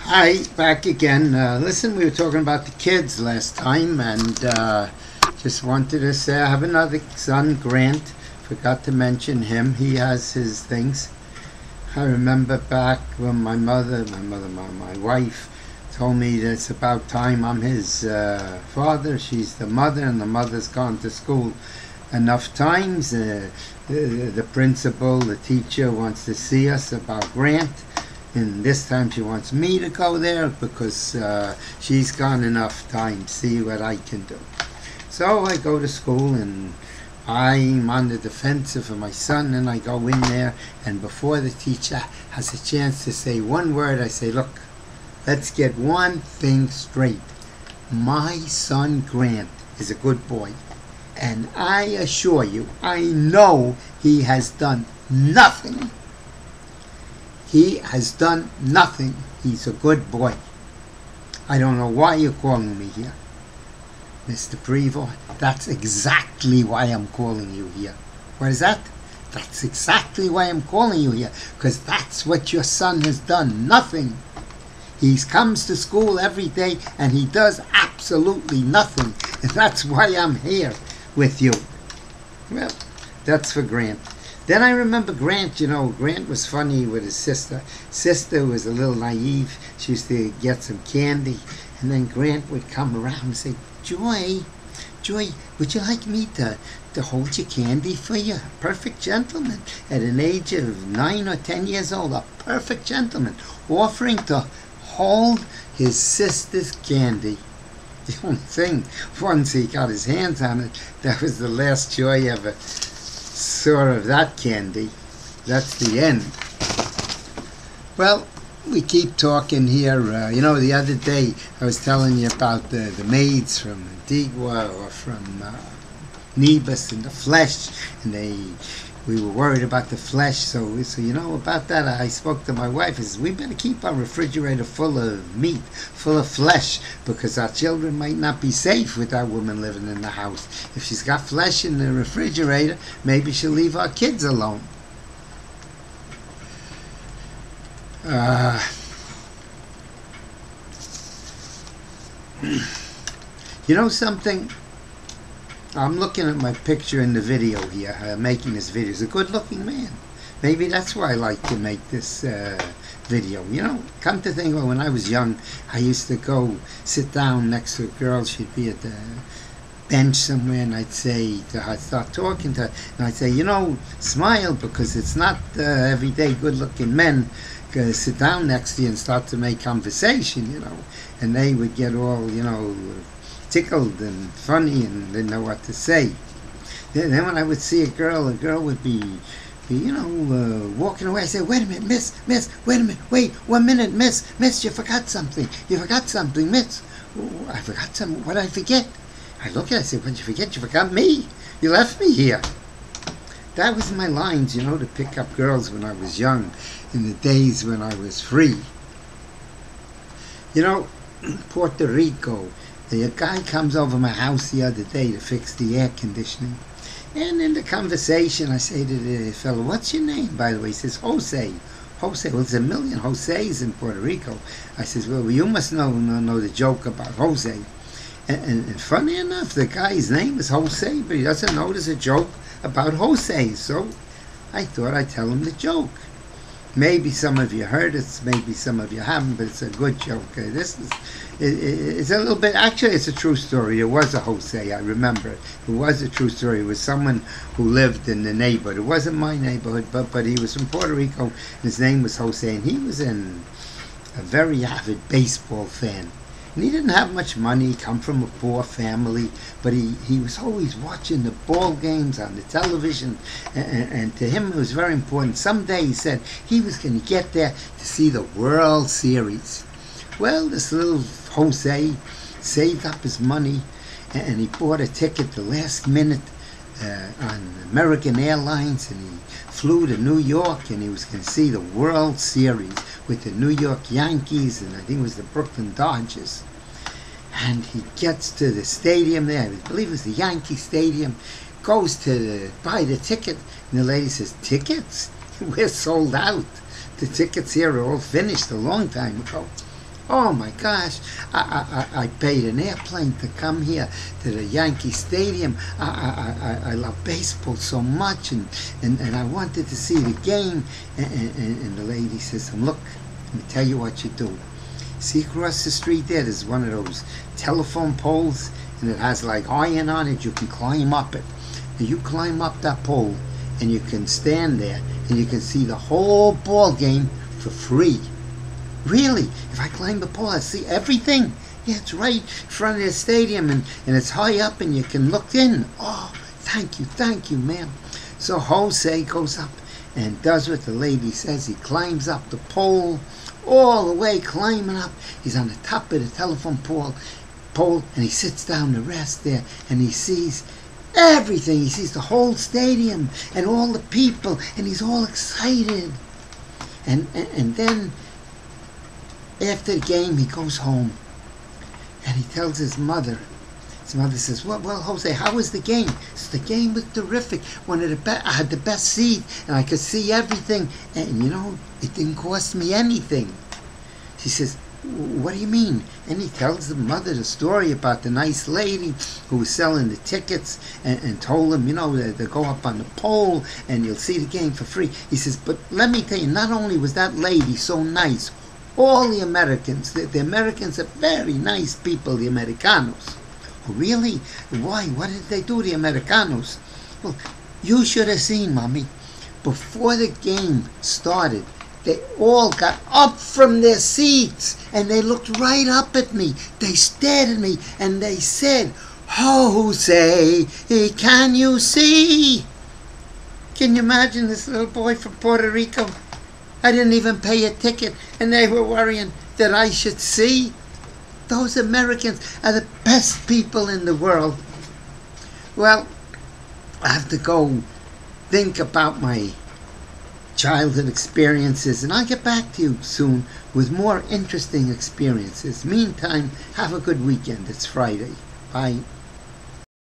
Hi, back again. Listen, we were talking about the kids last time, and just wanted to say I have another son, Grant. Forgot to mention him. He has his things. I remember back when my wife told me that it's about time I'm his father. She's the mother, and the mother's gone to school enough times. The principal, the teacher wants to see us about Grant. And this time she wants me to go there because she's gone enough time to see what I can do. So I go to school and I'm on the defensive for my son, and I go in there, and before the teacher has a chance to say one word, I say, look, let's get one thing straight. My son Grant is a good boy, and I assure you, I know he has done nothing. He has done nothing. He's a good boy. I don't know why you're calling me here, Mr. Prevor. That's exactly why I'm calling you here. What is that? That's exactly why I'm calling you here, because that's what your son has done. Nothing. He comes to school every day and he does absolutely nothing. And that's why I'm here with you. Well, that's for Grant. Then I remember Grant, Grant was funny with his sister. Sister was a little naive. She used to get some candy. And then Grant would come around and say, Joy, would you like me to hold your candy for you? Perfect gentleman. At an age of 9 or 10 years old, a perfect gentleman, offering to hold his sister's candy. The only thing, once he got his hands on it, that was the last Joy ever saw of that candy. That's the end. Well, we keep talking here. The other day I was telling you about the maids from Antigua or from Nebus and the flesh, and we were worried about the flesh. So about that, I spoke to my wife. I said, we better keep our refrigerator full of meat, full of flesh, because our children might not be safe with that woman living in the house. If she's got flesh in the refrigerator, maybe she'll leave our kids alone. You know something? I'm looking at my picture in the video here, making this video. He's a good-looking man. Maybe that's why I like to make this video. Come to think of it, when I was young, I used to go sit down next to a girl. She'd be at the bench somewhere, and I'd say to her, I'd start talking to her, and I'd say, smile, because it's not every day good-looking men sit down next to you and start to make conversation, and they would get all, tickled and funny and didn't know what to say. Then when I would see a girl would be walking away. I say, wait a minute, miss, wait a minute, wait, 1 minute, miss, you forgot something, miss. Oh, I forgot something. What did I forget? I look at it, I say, what did you forget? You forgot me. You left me here. That was my lines, to pick up girls when I was young, in the days when I was free. Puerto Rico, a guy comes over my house the other day to fix the air conditioning. And in the conversation, I say to the fellow, what's your name, by the way? He says, Jose. Jose, well, there's a million Jose's in Puerto Rico. I says, well, you must know the joke about Jose. And funny enough, the guy's name is Jose, but he doesn't know there's a joke about Jose. So I thought I'd tell him the joke. Maybe some of you heard it, maybe some of you haven't, but it's a good joke. It's a little bit, actually it's a true story. It was a Jose, I remember it. It was a true story. It was someone who lived in the neighborhood. It wasn't my neighborhood, but he was from Puerto Rico. His name was Jose, and he was a very avid baseball fan. And he didn't have much money. He come from a poor family, but he was always watching the ball games on the television, and to him it was very important. Someday he said he was going to get there to see the World Series. Well, this little Jose saved up his money, and he bought a ticket the last minute on American Airlines, and he flew to New York, and he was going to see the World Series with the New York Yankees, and I think it was the Brooklyn Dodgers. And he gets to the stadium there, I believe it was the Yankee Stadium, goes to buy the ticket, and the lady says, tickets? We're sold out. The tickets here are all finished a long time ago. Oh my gosh, I paid an airplane to come here to the Yankee Stadium. I love baseball so much, and I wanted to see the game. And the lady says, look, let me tell you what you do. See across the street there's one of those telephone poles, and it has like iron on it. You can climb up it. And you climb up that pole, and you can stand there, and you can see the whole ball game for free. Really? If I climb the pole, I see everything? Yeah, it's right in front of the stadium, and it's high up, and you can look in. Oh, thank you, ma'am. So Jose goes up and does what the lady says. He climbs up the pole, all the way climbing up. He's on the top of the telephone pole, and he sits down to rest there, and he sees everything. He sees the whole stadium and all the people, and he's all excited. And then after the game, he goes home, and he tells his mother. His mother says, well, Jose, how was the game? Says, the game was terrific. I had the best seat, and I could see everything. And, it didn't cost me anything. She says, what do you mean? And he tells the mother the story about the nice lady who was selling the tickets and told him, to go up on the pole, and you'll see the game for free. He says, but let me tell you, not only was that lady so nice, all the Americans, the Americans are very nice people, the Americanos. Oh, really? Why? What did they do, the Americanos? Well, you should have seen, Mommy. Before the game started, they all got up from their seats, and they looked right up at me. They stared at me, and they said, Jose, can you see? Can you imagine this little boy from Puerto Rico? I didn't even pay a ticket, and they were worrying that I should see. Those Americans are the best people in the world. Well, I have to go think about my childhood experiences, and I'll get back to you soon with more interesting experiences. Meantime, have a good weekend. It's Friday. Bye.